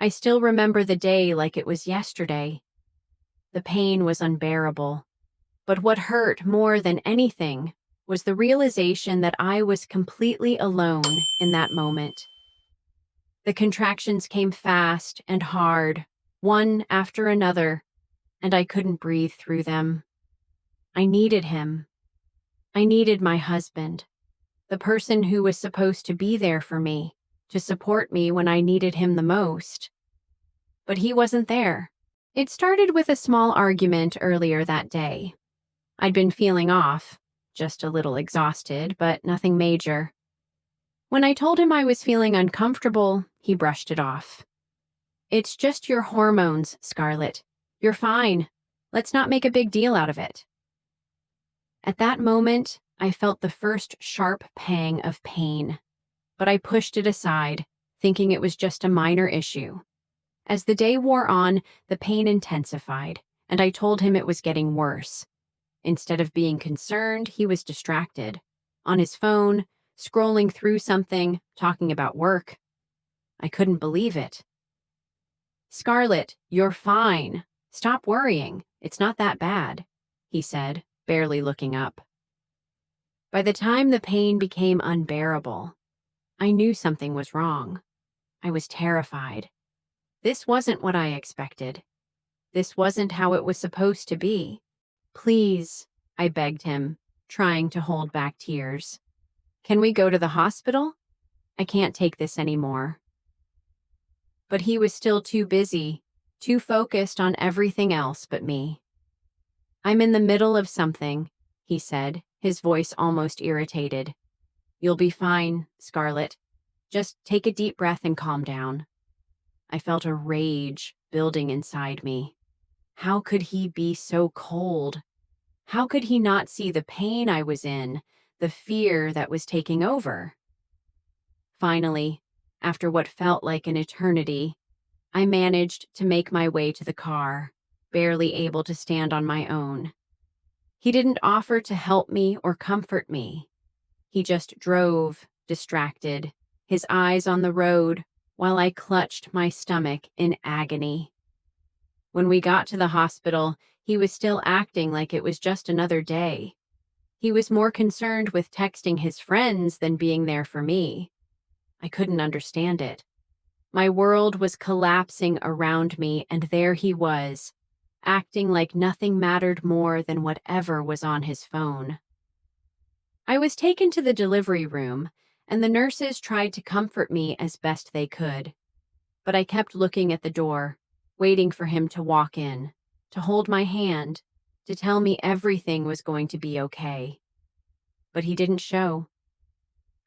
I still remember the day like it was yesterday. The pain was unbearable. But what hurt more than anything was the realization that I was completely alone in that moment. The contractions came fast and hard, one after another, and I couldn't breathe through them. I needed him. I needed my husband, the person who was supposed to be there for me, to support me when I needed him the most. But he wasn't there. It started with a small argument earlier that day. I'd been feeling off, just a little exhausted, but nothing major. When I told him I was feeling uncomfortable, he brushed it off. "It's just your hormones, Scarlett. You're fine. Let's not make a big deal out of it." At that moment, I felt the first sharp pang of pain, but I pushed it aside, thinking it was just a minor issue. As the day wore on, the pain intensified, and I told him it was getting worse. Instead of being concerned, he was distracted. On his phone, scrolling through something, talking about work. I couldn't believe it. "Scarlett, you're fine. Stop worrying. It's not that bad," he said, barely looking up. By the time the pain became unbearable, I knew something was wrong. I was terrified. This wasn't what I expected. This wasn't how it was supposed to be. "Please," I begged him, trying to hold back tears. "Can we go to the hospital? I can't take this anymore." But he was still too busy, too focused on everything else but me. "I'm in the middle of something," he said, his voice almost irritated. "You'll be fine, Scarlett. Just take a deep breath and calm down." I felt a rage building inside me. How could he be so cold? How could he not see the pain I was in, the fear that was taking over? Finally, after what felt like an eternity, I managed to make my way to the car, barely able to stand on my own. He didn't offer to help me or comfort me. He just drove, distracted, his eyes on the road, while I clutched my stomach in agony. When we got to the hospital, he was still acting like it was just another day. He was more concerned with texting his friends than being there for me. I couldn't understand it. My world was collapsing around me, and there he was, acting like nothing mattered more than whatever was on his phone. I was taken to the delivery room, and the nurses tried to comfort me as best they could. But I kept looking at the door, waiting for him to walk in, to hold my hand, to tell me everything was going to be okay. But he didn't show.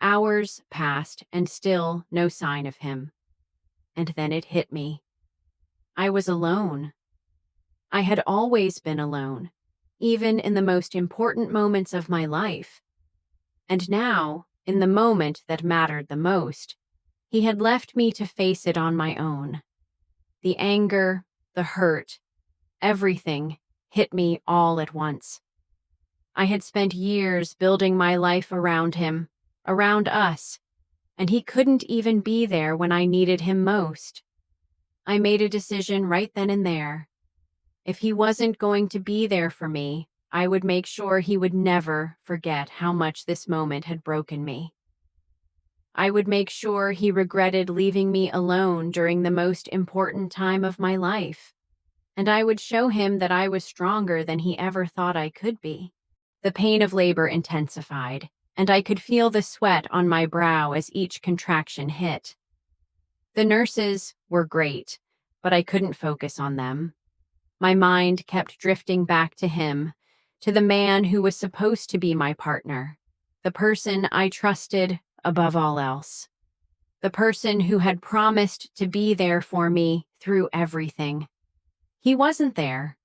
Hours passed, and still no sign of him. And then it hit me. I was alone. I had always been alone, even in the most important moments of my life. And now, in the moment that mattered the most, he had left me to face it on my own. The anger, the hurt, everything hit me all at once. I had spent years building my life around him, around us, and he couldn't even be there when I needed him most. I made a decision right then and there. If he wasn't going to be there for me, I would make sure he would never forget how much this moment had broken me. I would make sure he regretted leaving me alone during the most important time of my life. And I would show him that I was stronger than he ever thought I could be. The pain of labor intensified, and I could feel the sweat on my brow as each contraction hit. The nurses were great, but I couldn't focus on them. My mind kept drifting back to him, to the man who was supposed to be my partner, the person I trusted above all else, the person who had promised to be there for me through everything. He wasn't there.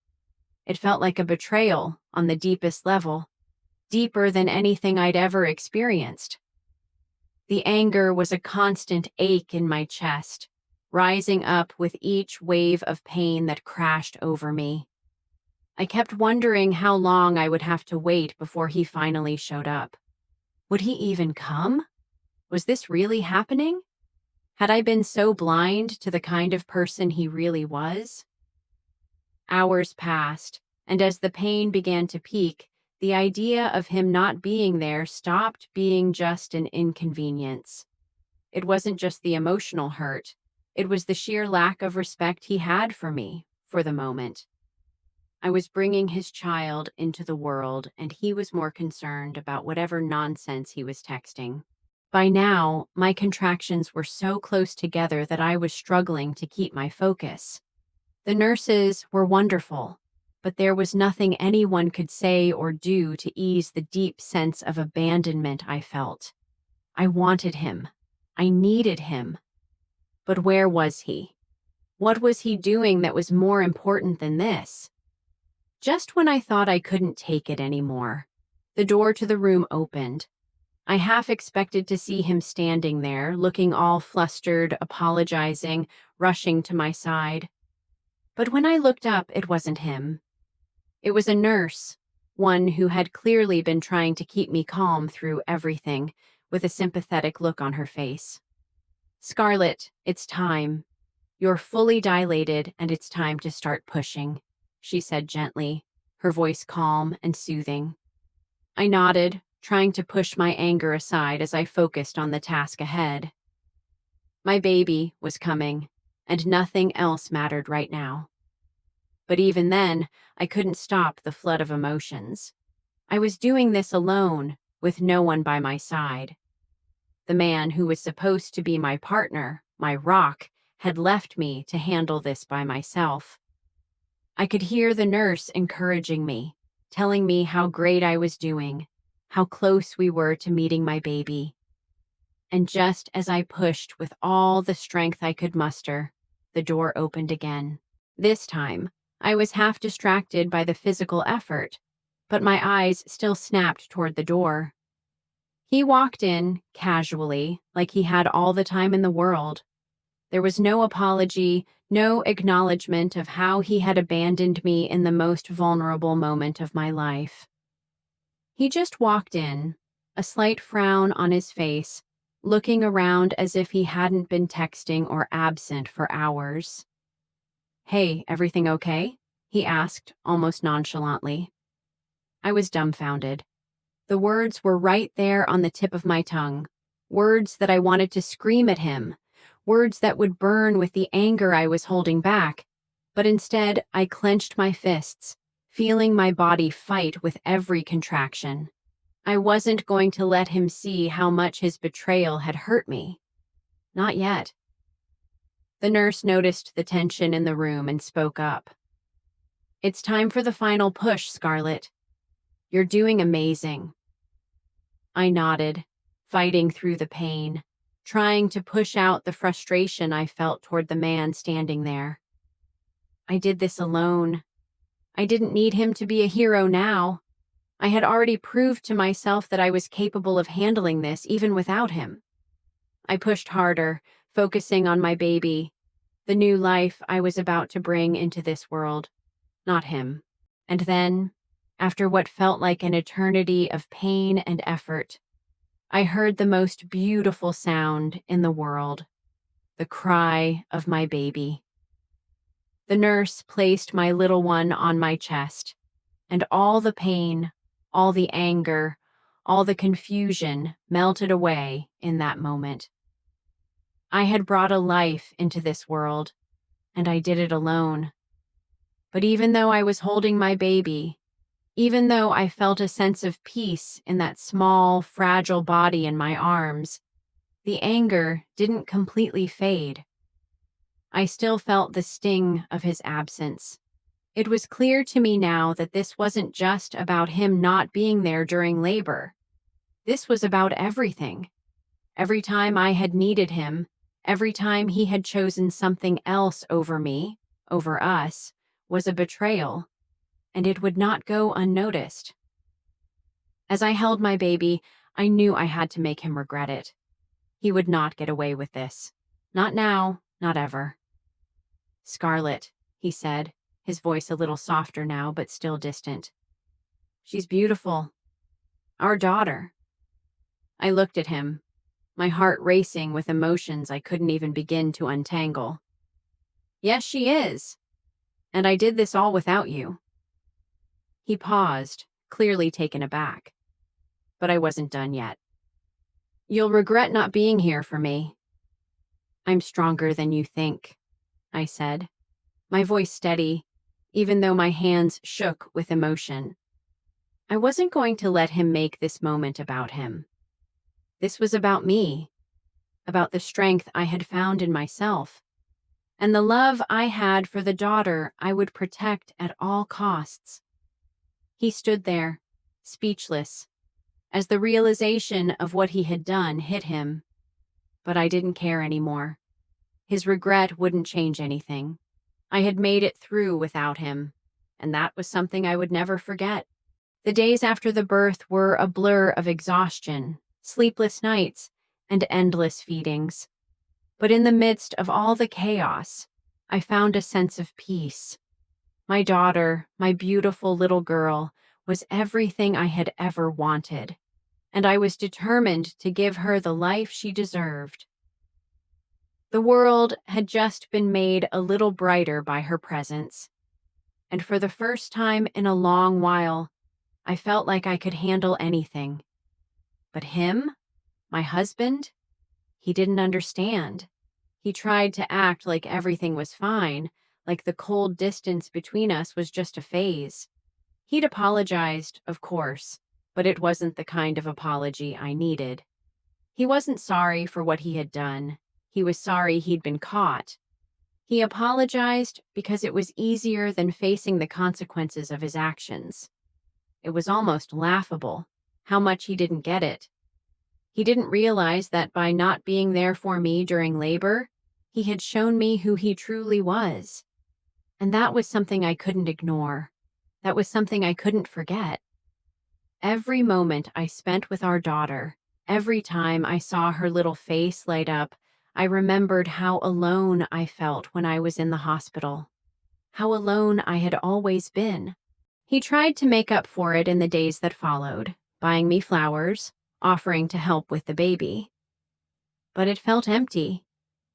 It felt like a betrayal on the deepest level, deeper than anything I'd ever experienced. The anger was a constant ache in my chest, rising up with each wave of pain that crashed over me. I kept wondering how long I would have to wait before he finally showed up. Would he even come? Was this really happening? Had I been so blind to the kind of person he really was? Hours passed, and as the pain began to peak, the idea of him not being there stopped being just an inconvenience. It wasn't just the emotional hurt, it was the sheer lack of respect he had for me, for the moment. I was bringing his child into the world, and he was more concerned about whatever nonsense he was texting. By now, my contractions were so close together that I was struggling to keep my focus. The nurses were wonderful, but there was nothing anyone could say or do to ease the deep sense of abandonment I felt. I wanted him. I needed him. But where was he? What was he doing that was more important than this? Just when I thought I couldn't take it anymore, the door to the room opened. I half expected to see him standing there, looking all flustered, apologizing, rushing to my side. But when I looked up, it wasn't him. It was a nurse, one who had clearly been trying to keep me calm through everything, with a sympathetic look on her face. "Scarlett, it's time. You're fully dilated, and it's time to start pushing," she said gently, her voice calm and soothing. I nodded, trying to push my anger aside as I focused on the task ahead. My baby was coming, and nothing else mattered right now. But even then, I couldn't stop the flood of emotions. I was doing this alone, with no one by my side. The man who was supposed to be my partner, my rock, had left me to handle this by myself. I could hear the nurse encouraging me, telling me how great I was doing, how close we were to meeting my baby. And just as I pushed with all the strength I could muster, the door opened again. This time, I was half distracted by the physical effort, but my eyes still snapped toward the door. He walked in, casually, like he had all the time in the world. There was no apology, no acknowledgement of how he had abandoned me in the most vulnerable moment of my life. He just walked in, a slight frown on his face, looking around as if he hadn't been texting or absent for hours. "Hey, everything okay?" he asked, almost nonchalantly. I was dumbfounded. The words were right there on the tip of my tongue, words that I wanted to scream at him, words that would burn with the anger I was holding back, but instead I clenched my fists, feeling my body fight with every contraction. I wasn't going to let him see how much his betrayal had hurt me. Not yet. The nurse noticed the tension in the room and spoke up. "It's time for the final push, Scarlett. You're doing amazing." I nodded, fighting through the pain, trying to push out the frustration I felt toward the man standing there. I did this alone. I didn't need him to be a hero now. I had already proved to myself that I was capable of handling this even without him. I pushed harder, focusing on my baby, the new life I was about to bring into this world, not him. And then, after what felt like an eternity of pain and effort, I heard the most beautiful sound in the world, the cry of my baby. The nurse placed my little one on my chest, and all the pain, all the anger, all the confusion melted away in that moment. I had brought a life into this world, and I did it alone. But even though I was holding my baby, even though I felt a sense of peace in that small, fragile body in my arms, the anger didn't completely fade. I still felt the sting of his absence. It was clear to me now that this wasn't just about him not being there during labor. This was about everything. Every time I had needed him, every time he had chosen something else over me, over us, was a betrayal, and it would not go unnoticed. As I held my baby, I knew I had to make him regret it. He would not get away with this. Not now, not ever. "Scarlett," he said, his voice a little softer now, but still distant. "She's beautiful. Our daughter." I looked at him, my heart racing with emotions I couldn't even begin to untangle. Yes, she is. And I did this all without you. He paused, clearly taken aback. But I wasn't done yet. You'll regret not being here for me. I'm stronger than you think, I said, my voice steady, even though my hands shook with emotion. I wasn't going to let him make this moment about him. This was about me, about the strength I had found in myself, and the love I had for the daughter I would protect at all costs. He stood there, speechless, as the realization of what he had done hit him. But I didn't care anymore. His regret wouldn't change anything. I had made it through without him, and that was something I would never forget. The days after the birth were a blur of exhaustion, sleepless nights, and endless feedings. But in the midst of all the chaos, I found a sense of peace. My daughter, my beautiful little girl, was everything I had ever wanted, and I was determined to give her the life she deserved. The world had just been made a little brighter by her presence, and for the first time in a long while, I felt like I could handle anything. But him, my husband, he didn't understand. He tried to act like everything was fine, like the cold distance between us was just a phase. He'd apologized, of course, but it wasn't the kind of apology I needed. He wasn't sorry for what he had done. He was sorry he'd been caught. He apologized because it was easier than facing the consequences of his actions. It was almost laughable how much he didn't get it. He didn't realize that by not being there for me during labor, he had shown me who he truly was. And that was something I couldn't ignore. That was something I couldn't forget. Every moment I spent with our daughter, every time I saw her little face light up, I remembered how alone I felt when I was in the hospital. How alone I had always been. He tried to make up for it in the days that followed, buying me flowers, offering to help with the baby. But it felt empty.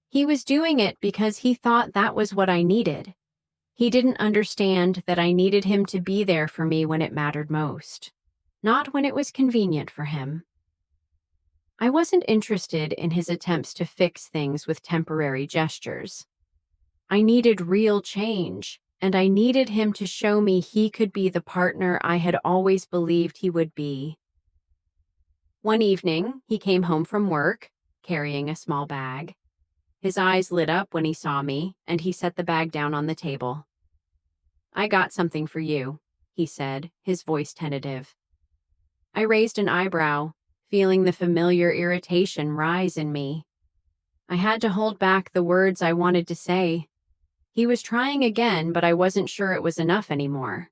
He was doing it because he thought that was what I needed. He didn't understand that I needed him to be there for me when it mattered most, not when it was convenient for him. I wasn't interested in his attempts to fix things with temporary gestures. I needed real change, and I needed him to show me he could be the partner I had always believed he would be. One evening, he came home from work, carrying a small bag. His eyes lit up when he saw me, and he set the bag down on the table. "I got something for you," he said, his voice tentative. I raised an eyebrow, feeling the familiar irritation rise in me. I had to hold back the words I wanted to say. He was trying again, but I wasn't sure it was enough anymore.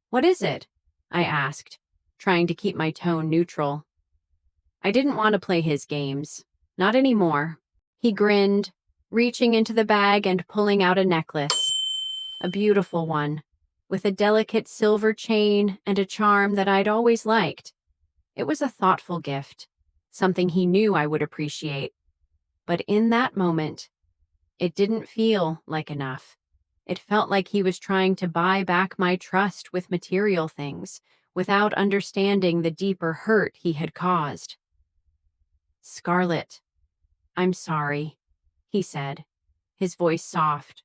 "What is it?" I asked, trying to keep my tone neutral. I didn't want to play his games. Not anymore. He grinned, reaching into the bag and pulling out a necklace. A beautiful one, with a delicate silver chain and a charm that I'd always liked. It was a thoughtful gift, something he knew I would appreciate. But in that moment, it didn't feel like enough. It felt like he was trying to buy back my trust with material things, without understanding the deeper hurt he had caused. "Scarlett, I'm sorry," he said, his voice soft,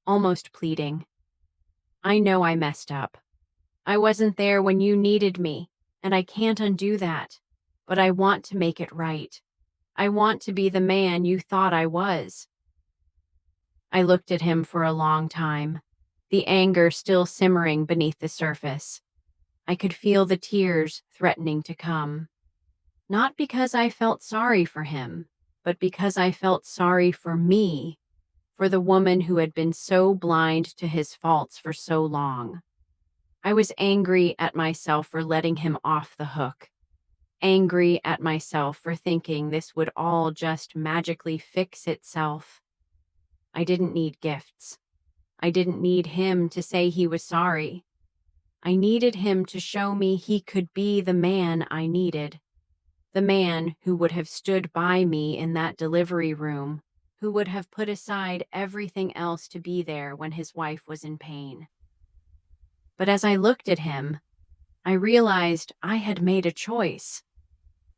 almost pleading. "I know I messed up. I wasn't there when you needed me, and I can't undo that. But I want to make it right. I want to be the man you thought I was." I looked at him for a long time, the anger still simmering beneath the surface. I could feel the tears threatening to come. Not because I felt sorry for him, but because I felt sorry for me, for the woman who had been so blind to his faults for so long. I was angry at myself for letting him off the hook. Angry at myself for thinking this would all just magically fix itself. I didn't need gifts. I didn't need him to say he was sorry. I needed him to show me he could be the man I needed. The man who would have stood by me in that delivery room, who would have put aside everything else to be there when his wife was in pain. But as I looked at him, I realized I had made a choice.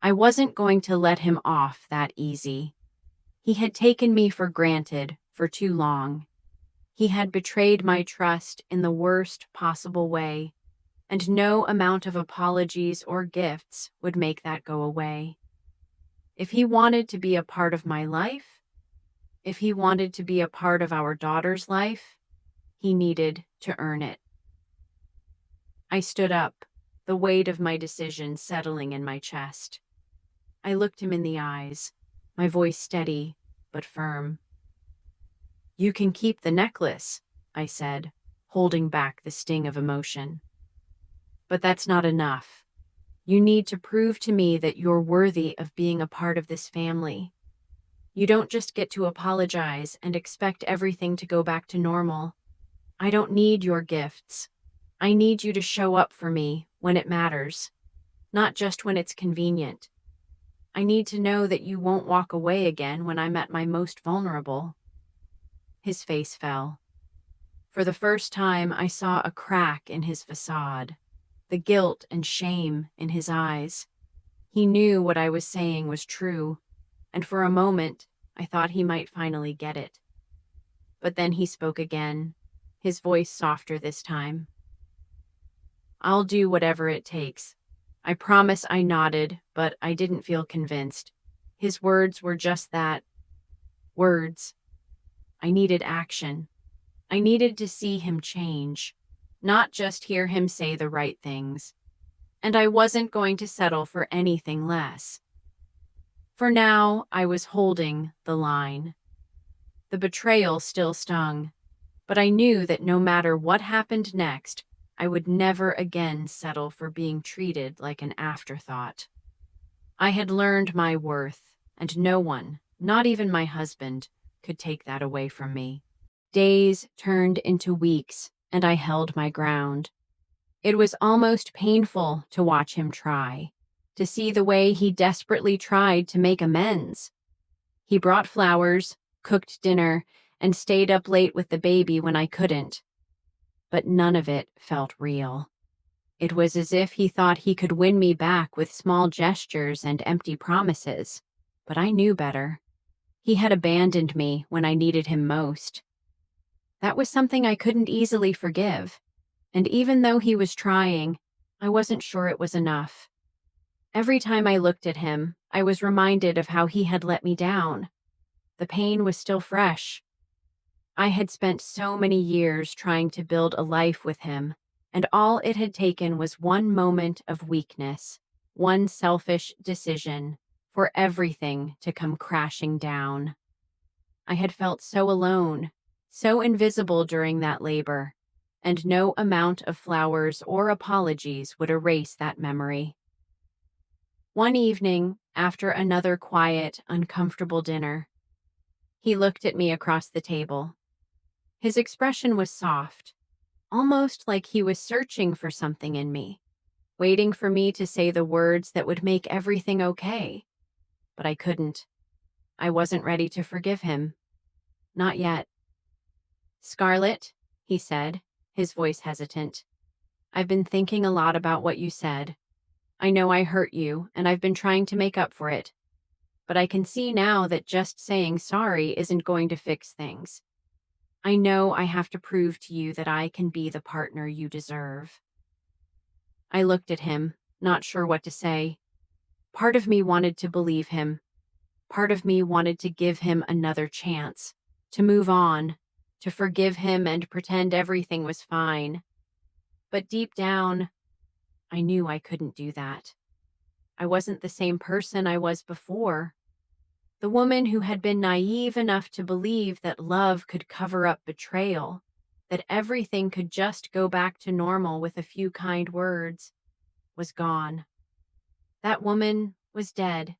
I wasn't going to let him off that easy. He had taken me for granted for too long. He had betrayed my trust in the worst possible way, and no amount of apologies or gifts would make that go away. If he wanted to be a part of my life, if he wanted to be a part of our daughter's life, he needed to earn it. I stood up, the weight of my decision settling in my chest. I looked him in the eyes, my voice steady but firm. "You can keep the necklace," I said, holding back the sting of emotion. "But that's not enough. You need to prove to me that you're worthy of being a part of this family. You don't just get to apologize and expect everything to go back to normal. I don't need your gifts. I need you to show up for me when it matters, not just when it's convenient. I need to know that you won't walk away again when I'm at my most vulnerable." His face fell. For the first time, I saw a crack in his facade, the guilt and shame in his eyes. He knew what I was saying was true, and for a moment, I thought he might finally get it. But then he spoke again, his voice softer this time. "I'll do whatever it takes." I promise. I nodded, but I didn't feel convinced. His words were just that. Words. I needed action. I needed to see him change, not just hear him say the right things. And I wasn't going to settle for anything less. For now, I was holding the line. The betrayal still stung, but I knew that no matter what happened next, I would never again settle for being treated like an afterthought. I had learned my worth, and no one, not even my husband, could take that away from me. Days turned into weeks, and I held my ground. It was almost painful to watch him try, to see the way he desperately tried to make amends. He brought flowers, cooked dinner, and stayed up late with the baby when I couldn't. But none of it felt real. It was as if he thought he could win me back with small gestures and empty promises. But I knew better. He had abandoned me when I needed him most. That was something I couldn't easily forgive. And even though he was trying, I wasn't sure it was enough. Every time I looked at him, I was reminded of how he had let me down. The pain was still fresh. I had spent so many years trying to build a life with him, and all it had taken was one moment of weakness, one selfish decision, for everything to come crashing down. I had felt so alone, so invisible during that labor, and no amount of flowers or apologies would erase that memory. One evening, after another quiet, uncomfortable dinner, he looked at me across the table. His expression was soft, almost like he was searching for something in me, waiting for me to say the words that would make everything okay. But I couldn't. I wasn't ready to forgive him. Not yet. "Scarlett," he said, his voice hesitant, "I've been thinking a lot about what you said. I know I hurt you, and I've been trying to make up for it. But I can see now that just saying sorry isn't going to fix things. I know I have to prove to you that I can be the partner you deserve." I looked at him, not sure what to say. Part of me wanted to believe him. Part of me wanted to give him another chance, to move on, to forgive him and pretend everything was fine. But deep down, I knew I couldn't do that. I wasn't the same person I was before. The woman who had been naive enough to believe that love could cover up betrayal, that everything could just go back to normal with a few kind words, was gone. That woman was dead.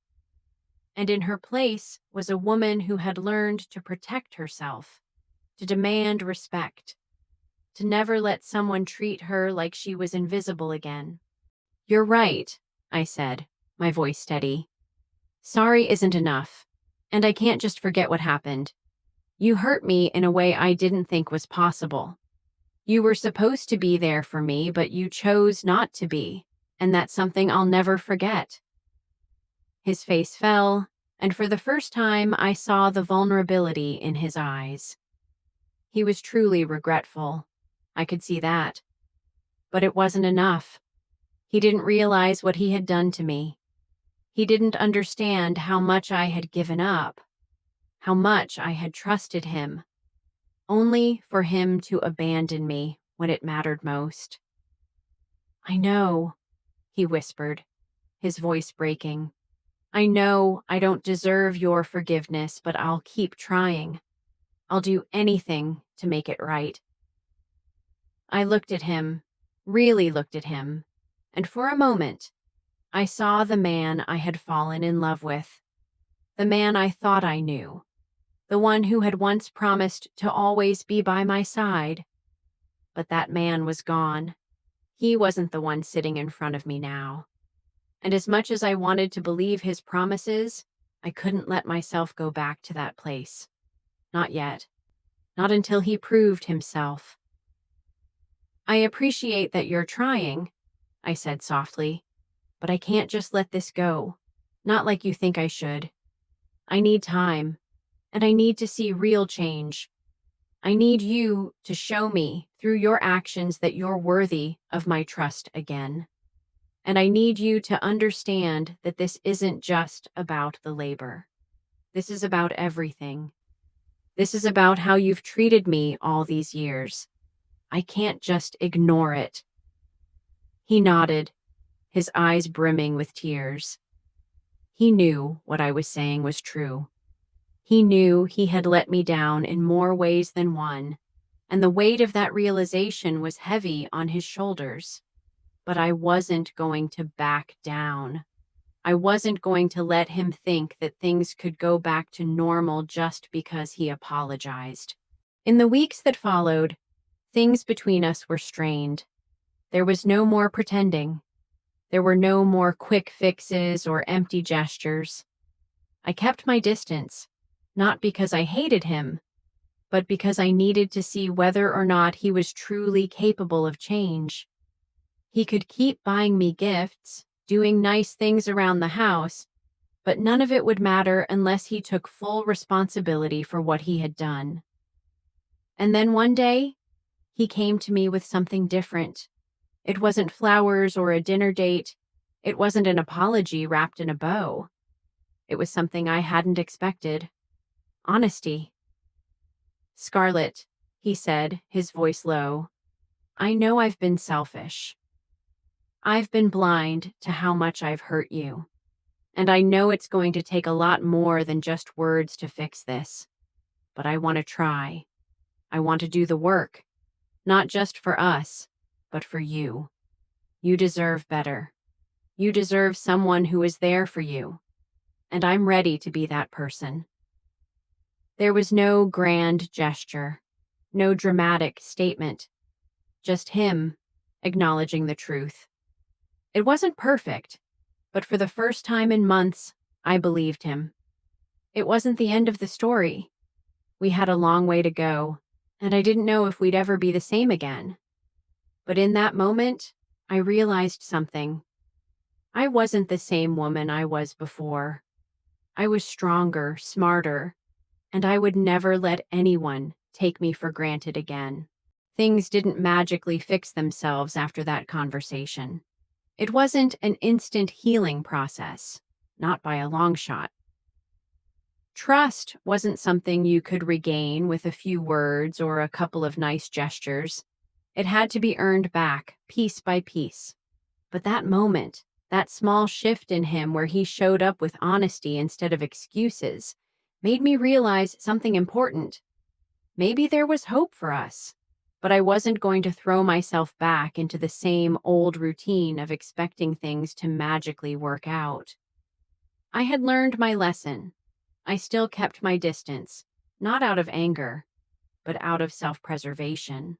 And in her place was a woman who had learned to protect herself, to demand respect, to never let someone treat her like she was invisible again. "You're right," I said, my voice steady. Sorry isn't enough, and I can't just forget what happened. You hurt me in a way I didn't think was possible. You were supposed to be there for me, but you chose not to be, and that's something I'll never forget." His face fell, and for the first time I saw the vulnerability in his eyes. He was truly regretful. I could see that. But it wasn't enough. He didn't realize what he had done to me. He didn't understand how much I had given up, how much I had trusted him, only for him to abandon me when it mattered most. "I know," he whispered, his voice breaking. "I know I don't deserve your forgiveness, but I'll keep trying. I'll do anything to make it right." I looked at him, really looked at him, and for a moment, I saw the man I had fallen in love with, the man I thought I knew, the one who had once promised to always be by my side. But that man was gone. He wasn't the one sitting in front of me now. And as much as I wanted to believe his promises, I couldn't let myself go back to that place. Not yet. Not until he proved himself. "I appreciate that you're trying," I said softly, "but I can't just let this go. Not like you think I should. I need time, and I need to see real change. I need you to show me through your actions that you're worthy of my trust again. And I need you to understand that this isn't just about the labor. This is about everything. This is about how you've treated me all these years. I can't just ignore it." He nodded, his eyes brimming with tears. He knew what I was saying was true. He knew he had let me down in more ways than one, and the weight of that realization was heavy on his shoulders. But I wasn't going to back down. I wasn't going to let him think that things could go back to normal just because he apologized. In the weeks that followed, things between us were strained. There was no more pretending. There were no more quick fixes or empty gestures. I kept my distance, not because I hated him, but because I needed to see whether or not he was truly capable of change. He could keep buying me gifts, doing nice things around the house, but none of it would matter unless he took full responsibility for what he had done. And then one day, he came to me with something different. It wasn't flowers or a dinner date. It wasn't an apology wrapped in a bow. It was something I hadn't expected. Honesty. "Scarlett," he said, his voice low, "I know I've been selfish. I've been blind to how much I've hurt you. And I know it's going to take a lot more than just words to fix this. But I want to try. I want to do the work. Not just for us, but for you. You deserve better. You deserve someone who is there for you. And I'm ready to be that person." There was no grand gesture, no dramatic statement, just him acknowledging the truth. It wasn't perfect, but for the first time in months, I believed him. It wasn't the end of the story. We had a long way to go, and I didn't know if we'd ever be the same again. But in that moment, I realized something. I wasn't the same woman I was before. I was stronger, smarter, and I would never let anyone take me for granted again. Things didn't magically fix themselves after that conversation. It wasn't an instant healing process, not by a long shot. Trust wasn't something you could regain with a few words or a couple of nice gestures. It had to be earned back, piece by piece. But that moment, that small shift in him where he showed up with honesty instead of excuses, made me realize something important. Maybe there was hope for us, but I wasn't going to throw myself back into the same old routine of expecting things to magically work out. I had learned my lesson. I still kept my distance, not out of anger, but out of self-preservation.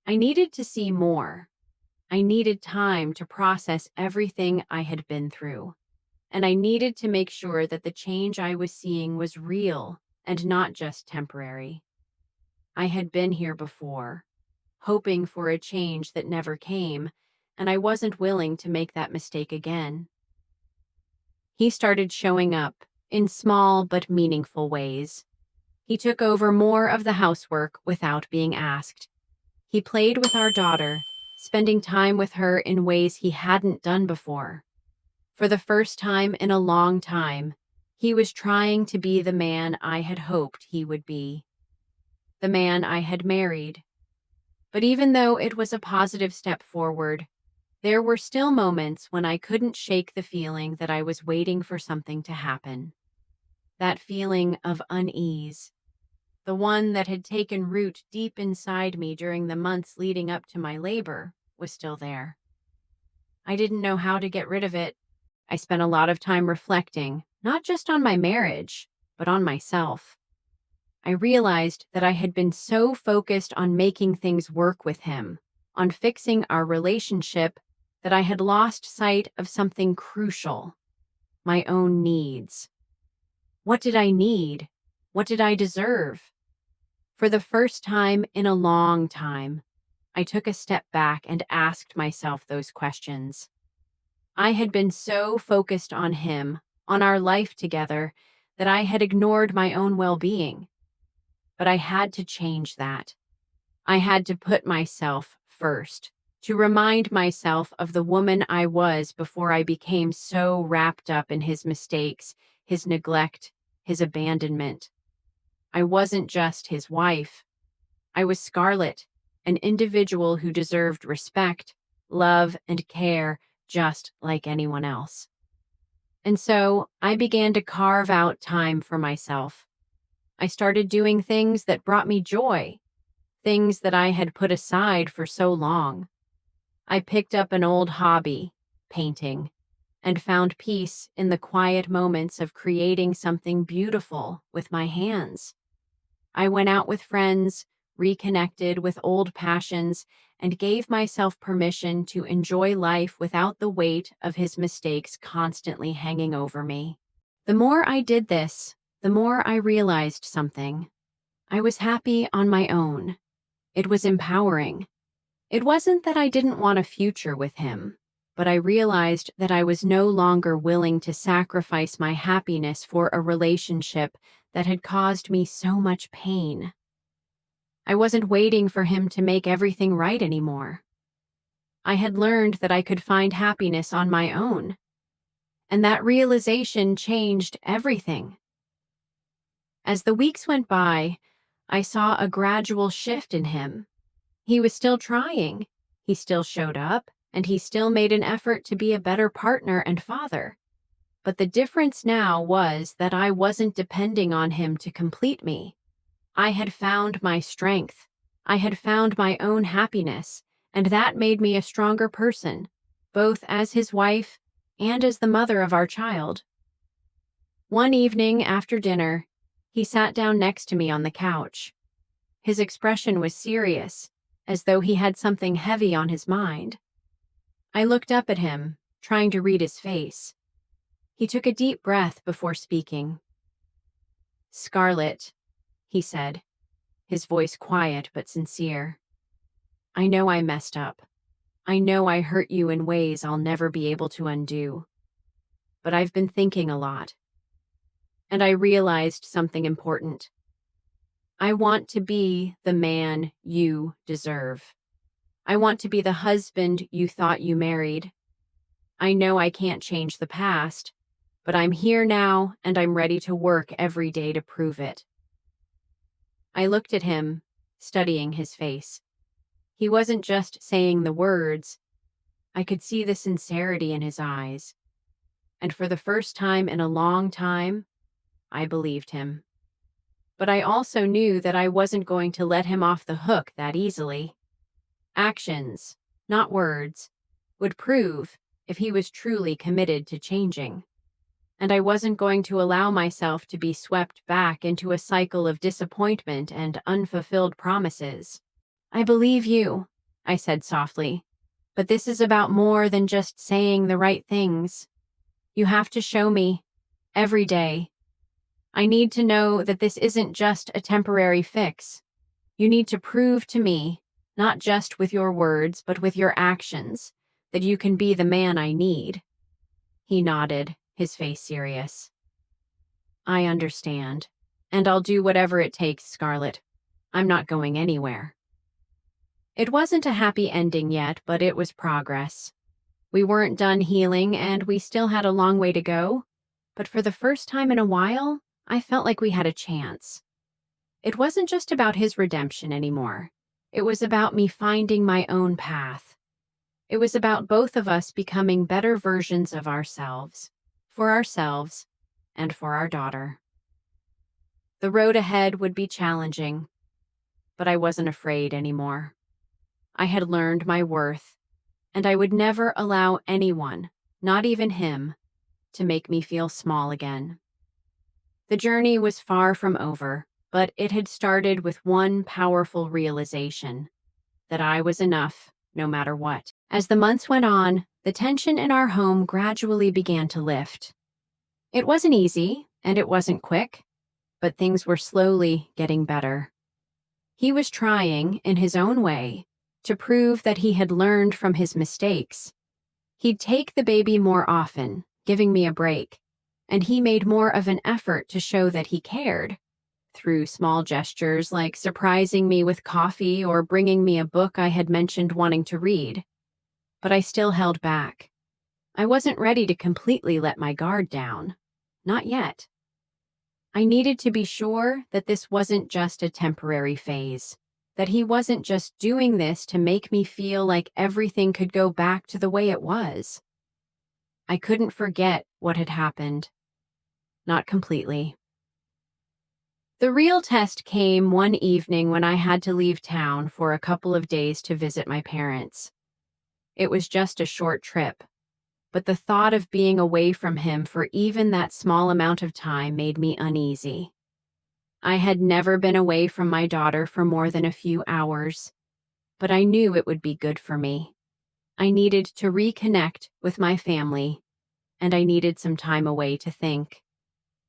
I needed to see more. I needed time to process everything I had been through. and I needed to make sure that the change I was seeing was real and not just temporary. I had been here before, hoping for a change that never came, and I wasn't willing to make that mistake again. He started showing up in small but meaningful ways. He took over more of the housework without being asked. He played with our daughter, spending time with her in ways he hadn't done before. For the first time in a long time, he was trying to be the man I had hoped he would be, the man I had married. But even though it was a positive step forward, there were still moments when I couldn't shake the feeling that I was waiting for something to happen. That feeling of unease, the one that had taken root deep inside me during the months leading up to my labor, was still there. I didn't know how to get rid of it. I spent a lot of time reflecting, not just on my marriage, but on myself. I realized that I had been so focused on making things work with him, on fixing our relationship, that I had lost sight of something crucial: my own needs. What did I need? What did I deserve? For the first time in a long time, I took a step back and asked myself those questions. I had been so focused on him, on our life together, that I had ignored my own well-being. But I had to change that. I had to put myself first, to remind myself of the woman I was before I became so wrapped up in his mistakes, his neglect, his abandonment. I wasn't just his wife. I was Scarlett, an individual who deserved respect, love, and care just like anyone else. And so I began to carve out time for myself. I started doing things that brought me joy, things that I had put aside for so long. I picked up an old hobby, painting, and found peace in the quiet moments of creating something beautiful with my hands. I went out with friends, reconnected with old passions, and gave myself permission to enjoy life without the weight of his mistakes constantly hanging over me. The more I did this, the more I realized something. I was happy on my own. It was empowering. It wasn't that I didn't want a future with him, but I realized that I was no longer willing to sacrifice my happiness for a relationship that had caused me so much pain. I wasn't waiting for him to make everything right anymore. I had learned that I could find happiness on my own, and that realization changed everything. As the weeks went by, I saw a gradual shift in him. He was still trying, he still showed up, and he still made an effort to be a better partner and father. But the difference now was that I wasn't depending on him to complete me. I had found my strength. I had found my own happiness, and that made me a stronger person, both as his wife and as the mother of our child. One evening after dinner, he sat down next to me on the couch. His expression was serious, as though he had something heavy on his mind. I looked up at him, trying to read his face. He took a deep breath before speaking. "Scarlett," he said, his voice quiet but sincere. "I know I messed up. I know I hurt you in ways I'll never be able to undo. But I've been thinking a lot. And I realized something important. I want to be the man you deserve. I want to be the husband you thought you married. I know I can't change the past, but I'm here now and I'm ready to work every day to prove it." I looked at him, studying his face. He wasn't just saying the words. I could see the sincerity in his eyes. And for the first time in a long time, I believed him. But I also knew that I wasn't going to let him off the hook that easily. Actions, not words, would prove if he was truly committed to changing. And I wasn't going to allow myself to be swept back into a cycle of disappointment and unfulfilled promises. "I believe you," I said softly, "but this is about more than just saying the right things. You have to show me. Every day. I need to know that this isn't just a temporary fix. You need to prove to me, not just with your words, but with your actions, that you can be the man I need." He nodded, his face serious. "I understand. And I'll do whatever it takes, Scarlett. I'm not going anywhere." It wasn't a happy ending yet, but it was progress. We weren't done healing, and we still had a long way to go. But for the first time in a while, I felt like we had a chance. It wasn't just about his redemption anymore. It was about me finding my own path. It was about both of us becoming better versions of ourselves, for ourselves, and for our daughter. The road ahead would be challenging, but I wasn't afraid anymore. I had learned my worth, and I would never allow anyone, not even him, to make me feel small again. The journey was far from over, but it had started with one powerful realization: that I was enough, no matter what. As the months went on, the tension in our home gradually began to lift. It wasn't easy, and it wasn't quick, but things were slowly getting better. He was trying, in his own way, to prove that he had learned from his mistakes. He'd take the baby more often, giving me a break, and he made more of an effort to show that he cared, through small gestures like surprising me with coffee or bringing me a book I had mentioned wanting to read. But I still held back. I wasn't ready to completely let my guard down. Not yet. I needed to be sure that this wasn't just a temporary phase, that he wasn't just doing this to make me feel like everything could go back to the way it was. I couldn't forget what had happened. Not completely. The real test came one evening when I had to leave town for a couple of days to visit my parents. It was just a short trip, but the thought of being away from him for even that small amount of time made me uneasy. I had never been away from my daughter for more than a few hours, but I knew it would be good for me. I needed to reconnect with my family, and I needed some time away to think.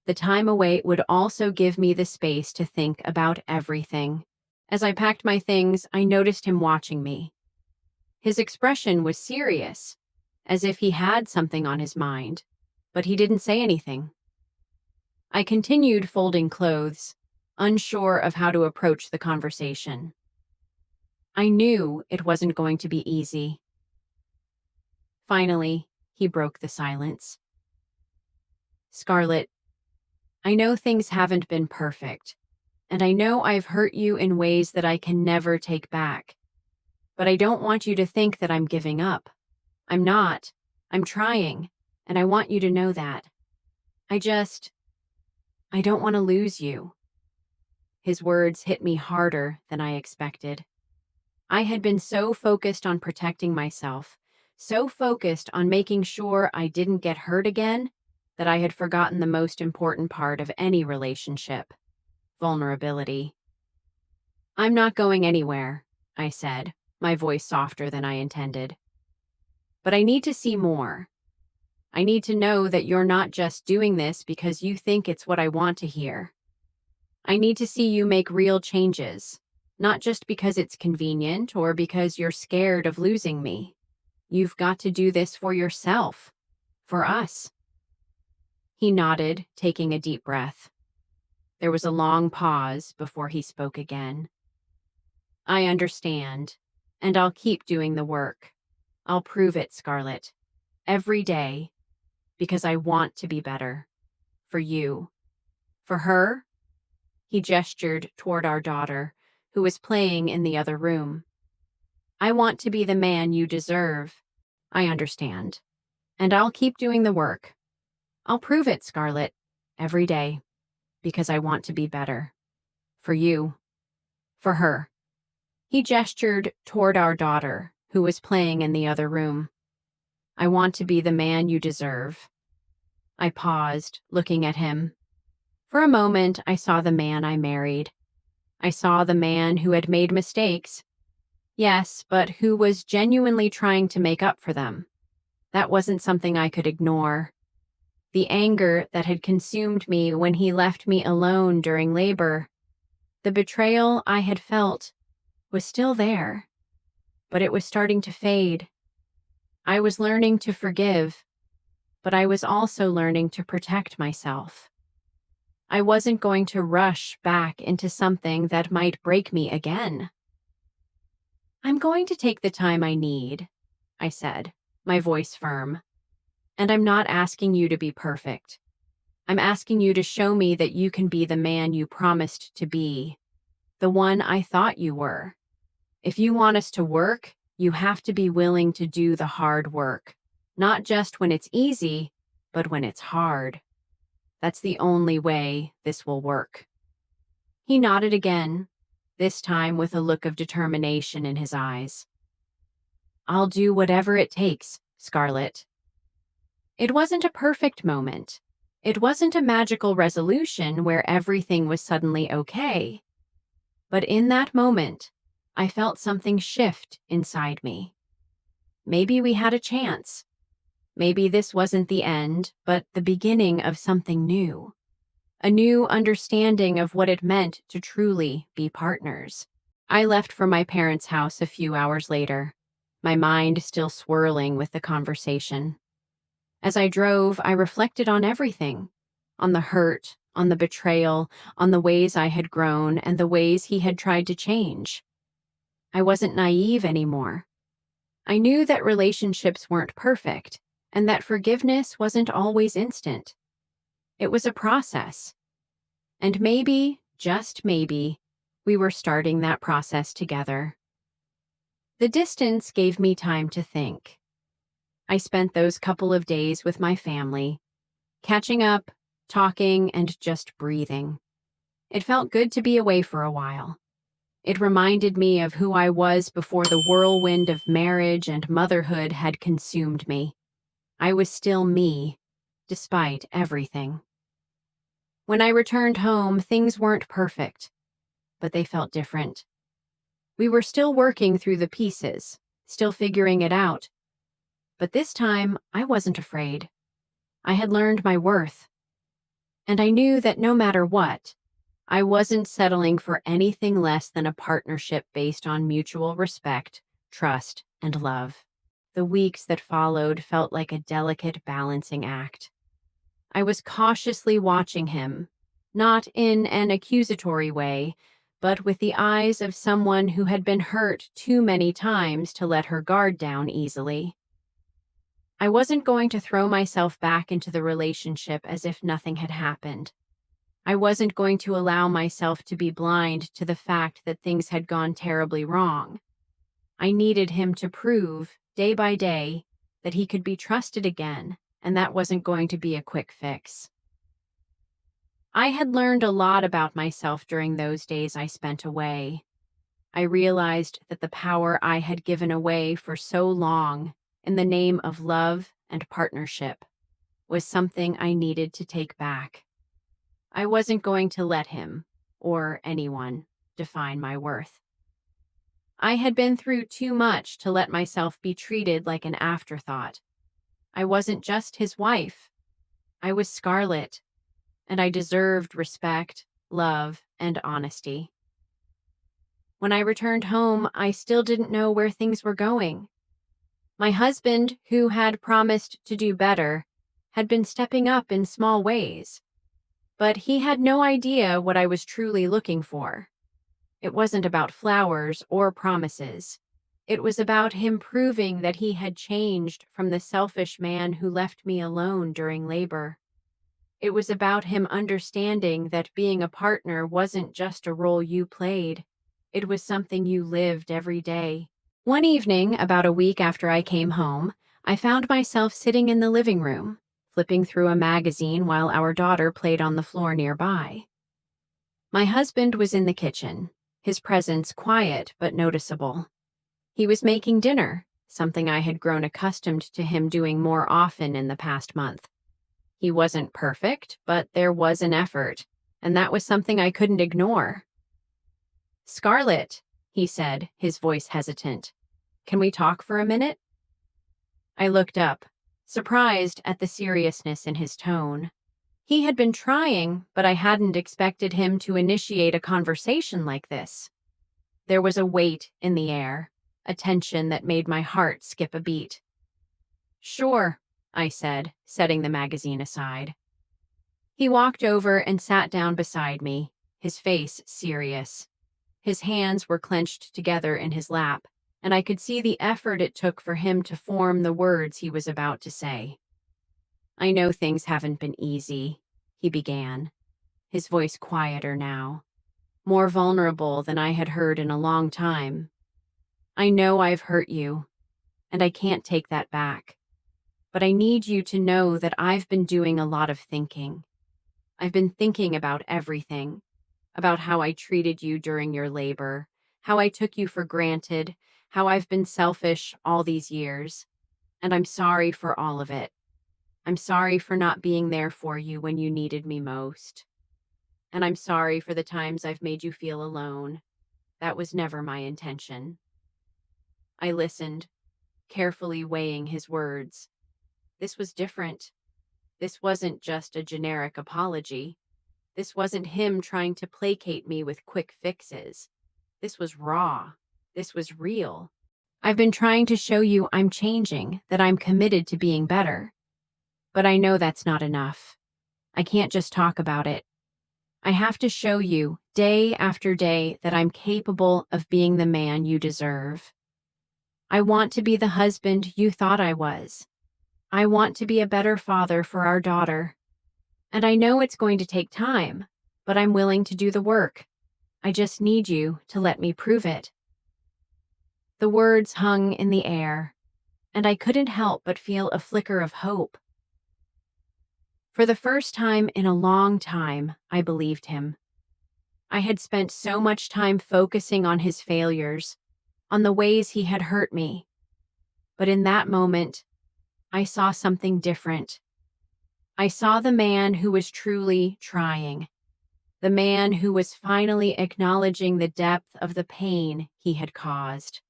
The time away would also give me the space to think about everything. As I packed my things, I noticed him watching me. His expression was serious, as if he had something on his mind, but he didn't say anything. I continued folding clothes, unsure of how to approach the conversation. I knew it wasn't going to be easy. Finally, he broke the silence. "Scarlett, I know things haven't been perfect, and I know I've hurt you in ways that I can never take back. But I don't want you to think that I'm giving up. I'm not. I'm trying, and I want you to know that. I don't want to lose you." His words hit me harder than I expected. I had been so focused on protecting myself, so focused on making sure I didn't get hurt again, that I had forgotten the most important part of any relationship: vulnerability. "I'm not going anywhere," I said, my voice softer than I intended. "But I need to see more. I need to know that you're not just doing this because you think it's what I want to hear. I need to see you make real changes, not just because it's convenient or because you're scared of losing me. You've got to do this for yourself, for us." He nodded, taking a deep breath. There was a long pause before he spoke again. "I understand, and I'll keep doing the work. I'll prove it, Scarlett, every day, because I want to be better. For you. For her." He gestured toward our daughter, who was playing in the other room. "I want to be the man you deserve. I understand. And I'll keep doing the work. I'll prove it, Scarlett, every day, because I want to be better. For you. For her." He gestured toward our daughter, who was playing in the other room. "I want to be the man you deserve." I paused, looking at him. For a moment, I saw the man I married. I saw the man who had made mistakes. Yes, but who was genuinely trying to make up for them. That wasn't something I could ignore. the anger that had consumed me when he left me alone during labor. The betrayal I had felt was still there, but it was starting to fade. I was learning to forgive, but I was also learning to protect myself. I wasn't going to rush back into something that might break me again. "I'm going to take the time I need," I said, my voice firm. "And I'm not asking you to be perfect. I'm asking you to show me that you can be the man you promised to be, the one I thought you were. If you want us to work, you have to be willing to do the hard work, not just when it's easy, but when it's hard. That's the only way this will work." He nodded again, this time with a look of determination in his eyes. "I'll do whatever it takes, Scarlett." It wasn't a perfect moment. It wasn't a magical resolution where everything was suddenly okay. But in that moment, I felt something shift inside me. Maybe we had a chance. Maybe this wasn't the end, but the beginning of something new. A new understanding of what it meant to truly be partners. I left for my parents' house a few hours later, my mind still swirling with the conversation. As I drove, I reflected on everything, on the hurt, on the betrayal, on the ways I had grown, and the ways he had tried to change. I wasn't naive anymore. I knew that relationships weren't perfect, and that forgiveness wasn't always instant. It was a process. And maybe, just maybe, we were starting that process together. The distance gave me time to think. I spent those couple of days with my family, catching up, talking, and just breathing. It felt good to be away for a while. It reminded me of who I was before the whirlwind of marriage and motherhood had consumed me. I was still me, despite everything. When I returned home, things weren't perfect, but they felt different. We were still working through the pieces, still figuring it out. But this time, I wasn't afraid. I had learned my worth. And I knew that no matter what, I wasn't settling for anything less than a partnership based on mutual respect, trust, and love. The weeks that followed felt like a delicate balancing act. I was cautiously watching him, not in an accusatory way, but with the eyes of someone who had been hurt too many times to let her guard down easily. I wasn't going to throw myself back into the relationship as if nothing had happened. I wasn't going to allow myself to be blind to the fact that things had gone terribly wrong. I needed him to prove, day by day, that he could be trusted again, and that wasn't going to be a quick fix. I had learned a lot about myself during those days I spent away. I realized that the power I had given away for so long in the name of love and partnership was something I needed to take back. I wasn't going to let him, or anyone, define my worth. I had been through too much to let myself be treated like an afterthought. I wasn't just his wife. I was Scarlett, and I deserved respect, love, and honesty. When I returned home, I still didn't know where things were going. My husband, who had promised to do better, had been stepping up in small ways. But he had no idea what I was truly looking for. It wasn't about flowers or promises. It was about him proving that he had changed from the selfish man who left me alone during labor. It was about him understanding that being a partner wasn't just a role you played. It was something you lived every day. One evening, about a week after I came home, I found myself sitting in the living room, flipping through a magazine while our daughter played on the floor nearby. My husband was in the kitchen, his presence quiet but noticeable. He was making dinner, something I had grown accustomed to him doing more often in the past month. He wasn't perfect, but there was an effort, and that was something I couldn't ignore. "Scarlett," he said, his voice hesitant. "Can we talk for a minute?" I looked up, surprised at the seriousness in his tone. He had been trying, but I hadn't expected him to initiate a conversation like this. There was a weight in the air, a tension that made my heart skip a beat. "Sure," I said, setting the magazine aside. He walked over and sat down beside me, his face serious. His hands were clenched together in his lap, and I could see the effort it took for him to form the words he was about to say. "I know things haven't been easy," he began, his voice quieter now, more vulnerable than I had heard in a long time. "I know I've hurt you, and I can't take that back. But I need you to know that I've been doing a lot of thinking. I've been thinking about everything, about how I treated you during your labor, how I took you for granted, how I've been selfish all these years. And I'm sorry for all of it. I'm sorry for not being there for you when you needed me most. And I'm sorry for the times I've made you feel alone. That was never my intention." I listened, carefully weighing his words. This was different. This wasn't just a generic apology. This wasn't him trying to placate me with quick fixes. This was raw. This was real. "I've been trying to show you I'm changing, that I'm committed to being better. But I know that's not enough. I can't just talk about it. I have to show you, day after day, that I'm capable of being the man you deserve. I want to be the husband you thought I was. I want to be a better father for our daughter. And I know it's going to take time, but I'm willing to do the work. I just need you to let me prove it." The words hung in the air, and I couldn't help but feel a flicker of hope. For the first time in a long time, I believed him. I had spent so much time focusing on his failures, on the ways he had hurt me. But in that moment, I saw something different. I saw the man who was truly trying, the man who was finally acknowledging the depth of the pain he had caused.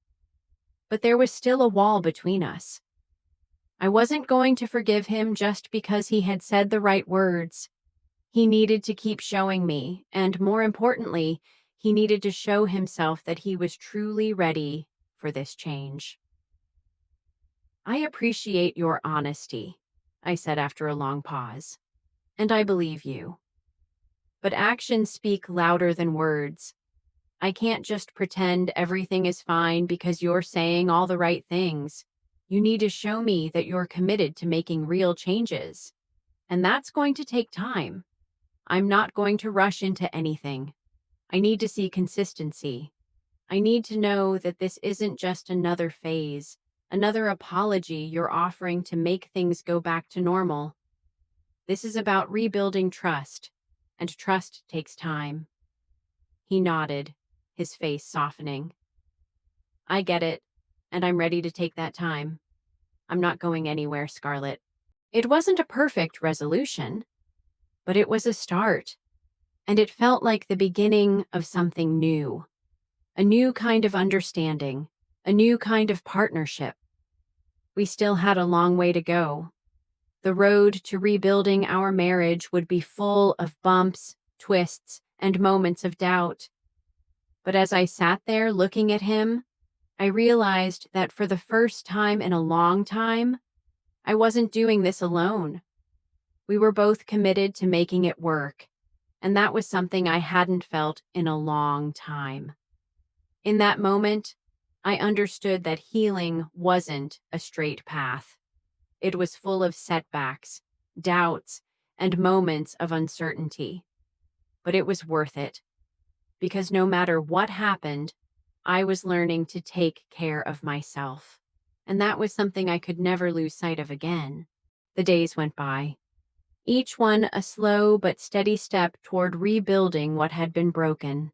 But there was still a wall between us. I wasn't going to forgive him just because he had said the right words. He needed to keep showing me, and more importantly, he needed to show himself that he was truly ready for this change. "I appreciate your honesty," I said after a long pause, "and I believe you. But actions speak louder than words. I can't just pretend everything is fine because you're saying all the right things. You need to show me that you're committed to making real changes. And that's going to take time. I'm not going to rush into anything. I need to see consistency. I need to know that this isn't just another phase, another apology you're offering to make things go back to normal. This is about rebuilding trust, and trust takes time." He nodded, his face softening. "I get it, and I'm ready to take that time. I'm not going anywhere, Scarlett." It wasn't a perfect resolution, but it was a start, and it felt like the beginning of something new. A new kind of understanding, a new kind of partnership. We still had a long way to go. The road to rebuilding our marriage would be full of bumps, twists, and moments of doubt. But as I sat there looking at him, I realized that for the first time in a long time, I wasn't doing this alone. We were both committed to making it work, and that was something I hadn't felt in a long time. In that moment, I understood that healing wasn't a straight path. It was full of setbacks, doubts, and moments of uncertainty. But it was worth it, because no matter what happened, I was learning to take care of myself. And that was something I could never lose sight of again. The days went by, each one a slow but steady step toward rebuilding what had been broken.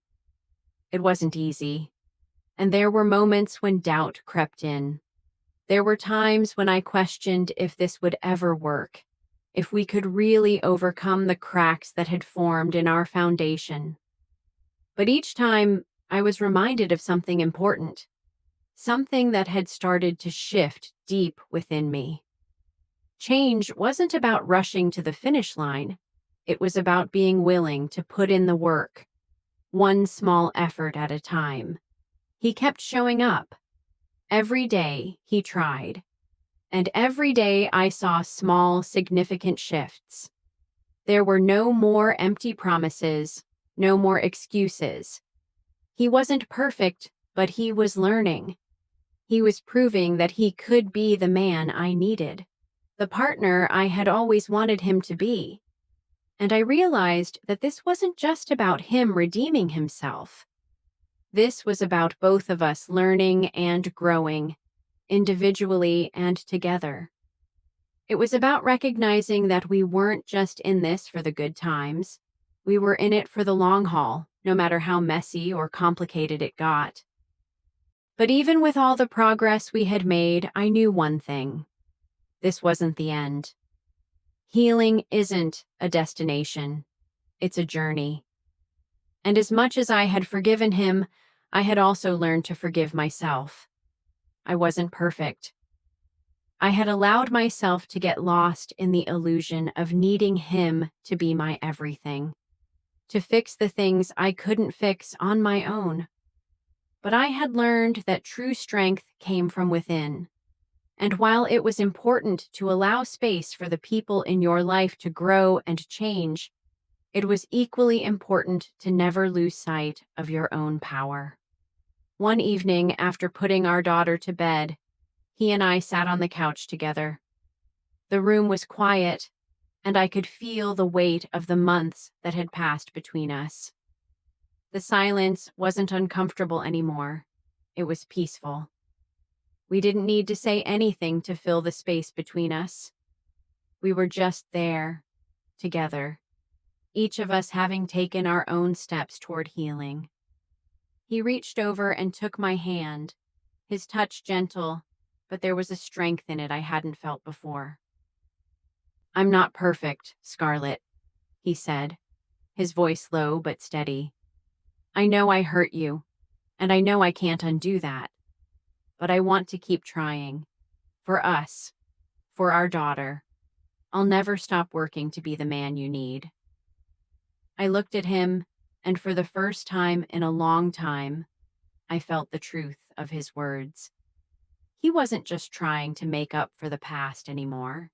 It wasn't easy, and there were moments when doubt crept in. There were times when I questioned if this would ever work, if we could really overcome the cracks that had formed in our foundation. But each time, I was reminded of something important, something that had started to shift deep within me. Change wasn't about rushing to the finish line. It was about being willing to put in the work, one small effort at a time. He kept showing up. Every day he tried. And every day I saw small, significant shifts. There were no more empty promises, no more excuses. He wasn't perfect, but he was learning. He was proving that he could be the man I needed, the partner I had always wanted him to be. And I realized that this wasn't just about him redeeming himself. This was about both of us learning and growing, individually and together. It was about recognizing that we weren't just in this for the good times. We were in it for the long haul, no matter how messy or complicated it got. But even with all the progress we had made, I knew one thing. This wasn't the end. Healing isn't a destination. It's a journey. And as much as I had forgiven him, I had also learned to forgive myself. I wasn't perfect. I had allowed myself to get lost in the illusion of needing him to be my everything, to fix the things I couldn't fix on my own. But I had learned that true strength came from within. And while it was important to allow space for the people in your life to grow and change, it was equally important to never lose sight of your own power. One evening, after putting our daughter to bed, he and I sat on the couch together. The room was quiet, and I could feel the weight of the months that had passed between us. The silence wasn't uncomfortable anymore. It was peaceful. We didn't need to say anything to fill the space between us. We were just there, together, each of us having taken our own steps toward healing. He reached over and took my hand, his touch gentle, but there was a strength in it I hadn't felt before. "I'm not perfect, Scarlett," he said, his voice low but steady. "I know I hurt you, and I know I can't undo that. But I want to keep trying. For us. For our daughter. I'll never stop working to be the man you need." I looked at him, and for the first time in a long time, I felt the truth of his words. He wasn't just trying to make up for the past anymore.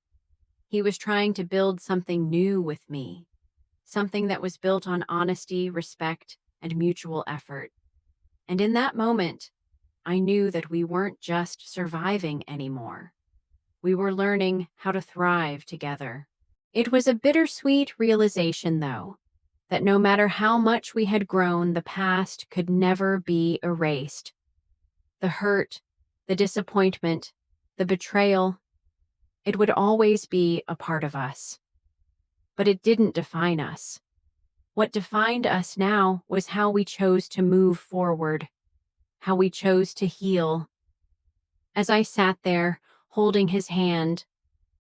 He was trying to build something new with me, something that was built on honesty, respect, and mutual effort. And in that moment, I knew that we weren't just surviving anymore. We were learning how to thrive together. It was a bittersweet realization, though, that no matter how much we had grown, the past could never be erased. The hurt, the disappointment, the betrayal, it would always be a part of us. But it didn't define us. What defined us now was how we chose to move forward, how we chose to heal. As I sat there, holding his hand,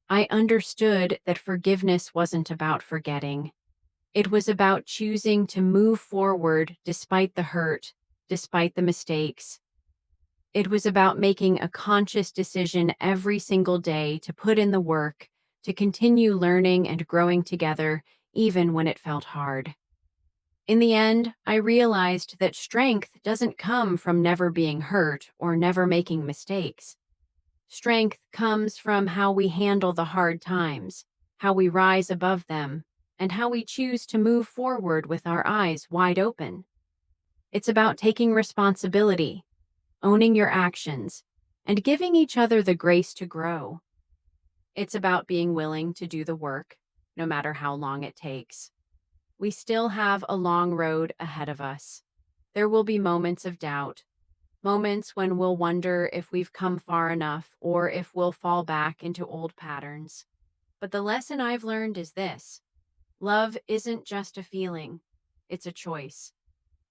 I understood that forgiveness wasn't about forgetting. It was about choosing to move forward despite the hurt, despite the mistakes. It was about making a conscious decision every single day to put in the work, to continue learning and growing together, even when it felt hard. In the end, I realized that strength doesn't come from never being hurt or never making mistakes. Strength comes from how we handle the hard times, how we rise above them, and how we choose to move forward with our eyes wide open. It's about taking responsibility, owning your actions, and giving each other the grace to grow. It's about being willing to do the work, no matter how long it takes. We still have a long road ahead of us. There will be moments of doubt, moments when we'll wonder if we've come far enough or if we'll fall back into old patterns. But the lesson I've learned is this: love isn't just a feeling, it's a choice.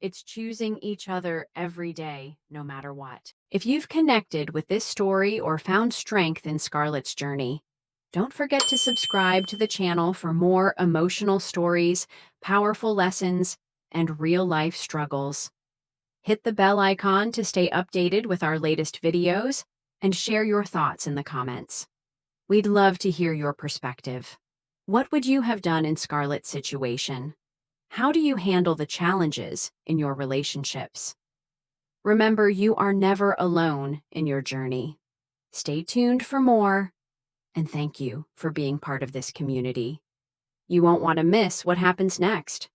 It's choosing each other every day, no matter what. If you've connected with this story or found strength in Scarlett's journey, don't forget to subscribe to the channel for more emotional stories, powerful lessons, and real-life struggles. Hit the bell icon to stay updated with our latest videos, and share your thoughts in the comments. We'd love to hear your perspective. What would you have done in Scarlett's situation? How do you handle the challenges in your relationships? Remember, you are never alone in your journey. Stay tuned for more, and thank you for being part of this community. You won't want to miss what happens next.